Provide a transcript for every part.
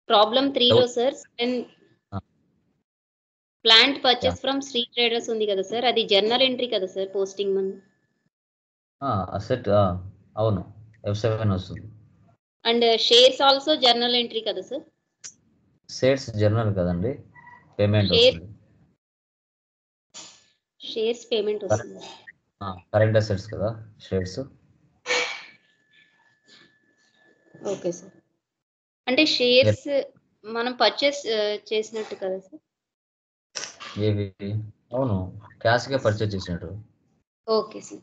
Problem 3లో sir plant Yeah. Purchase from Shri traders ఉంది కదా సార్, అది జర్నల్ ఎంట్రీ కదా సార్ పోస్టింగ్ మన. అసెట్ అవును, F7 వస్తుంది. And shares also journal entry కదా సార్? షేర్స్ జర్నల్ కదండి, పేమెంట్ షేర్ వస్తుంది. షేర్స్ పేమెంట్ వస్తుంది. కరెంట్ అసెట్స్ కదా షేర్స్. Okay sir. అంటే షేర్స్ మనం పర్చేస్ చేసినట్టు కదా సార్? ఏవి? అవును, క్యాష్గా పర్చేజ్ చేసినట్టు. Okay sir.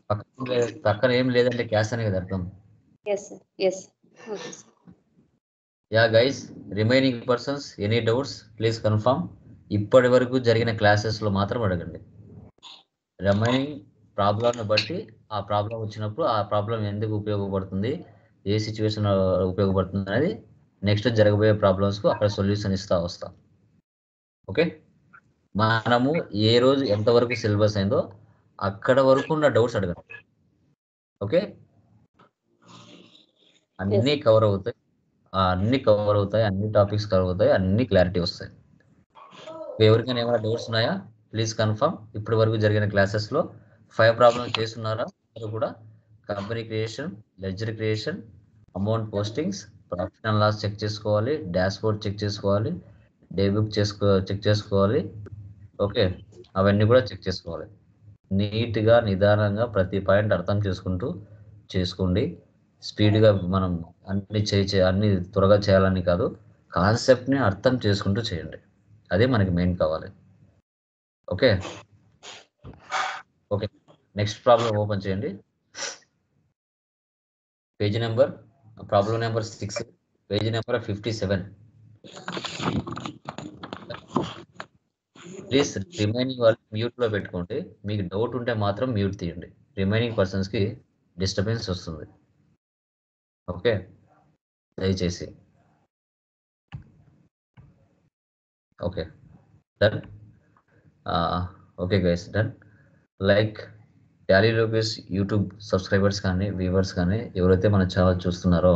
పక్కన ఏం లేదంటే క్యాష్ అనే కదా అర్థం. Yes sir, yes. Okay sir. Yeah guys, remaining persons any doubts please confirm. ఇప్పటి వరకు జరిగిన క్లాసెస్లో మాత్రం అడగండి. రిమైనింగ్ ప్రాబ్లంని బట్టి ఆ ప్రాబ్లం వచ్చినప్పుడు ఆ ప్రాబ్లం ఎందుకు ఉపయోగపడుతుంది, ఏ సిచ్యువేషన్ ఉపయోగపడుతుంది అనేది నెక్స్ట్ జరగబోయే ప్రాబ్లమ్స్కు అక్కడ సొల్యూషన్ ఇస్తా వస్తాం. ఓకే, మనము ఏ రోజు ఎంతవరకు సిలబస్ అయిందో అక్కడ వరకు ఉన్న డౌట్స్ అడగండి. ఓకే, అన్నీ కవర్ అవుతాయి, అన్ని టాపిక్స్ కవర్ అవుతాయి, అన్ని క్లారిటీ వస్తాయి. ఎవరికైనా ఏమైనా డౌట్స్ ఉన్నాయా? Please confirm. ఇప్పటి వరకు జరిగిన క్లాసెస్లో 5 ప్రాబ్లమ్స్ చేస్తున్నారా? కూడా company creation, ledger creation, amount postings, profit and loss check చేసుకోవాలి, డాష్ బోర్డ్ చెక్ చేసుకోవాలి, డే బుక్ చెక్ చేసుకోవాలి. ఓకే, అవన్నీ కూడా చెక్ చేసుకోవాలి. నీట్గా నిదానంగా ప్రతి పాయింట్ అర్థం చేసుకుంటూ చేసుకోండి. స్పీడ్గా మనం అన్ని త్వరగా చేయాలని కాదు, కాన్సెప్ట్ని అర్థం చేసుకుంటూ చేయండి. అదే మనకి మెయిన్ కావాలి. Okay okay, next problem open చేయండి. Page number, problem number 6, page number 57. Please remaining వాళ్ళు మ్యూట్లో పెట్టుకోండి. మీకు డౌట్ ఉంటే మాత్రం మ్యూట్ తీయండి. రిమైనింగ్ పర్సన్స్కి డిస్టర్బెన్స్ వస్తుంది. ఓకే, దయచేసి. Okay, done. Okay guys, done. Like Tally Lokesh YouTube subscribers కానీ వ్యూవర్స్ కానీ ఎవరైతే మన ఛానల్ చూస్తున్నారో,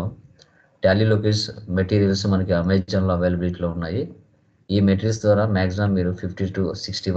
టాలీ లోకేష్ మెటీరియల్స్ మనకి అమెజాన్లో అవైలబిలిటీలో ఉన్నాయి. ఈ మెటీరియల్స్ ద్వారా మ్యాక్సిమం మీరు 50 to 60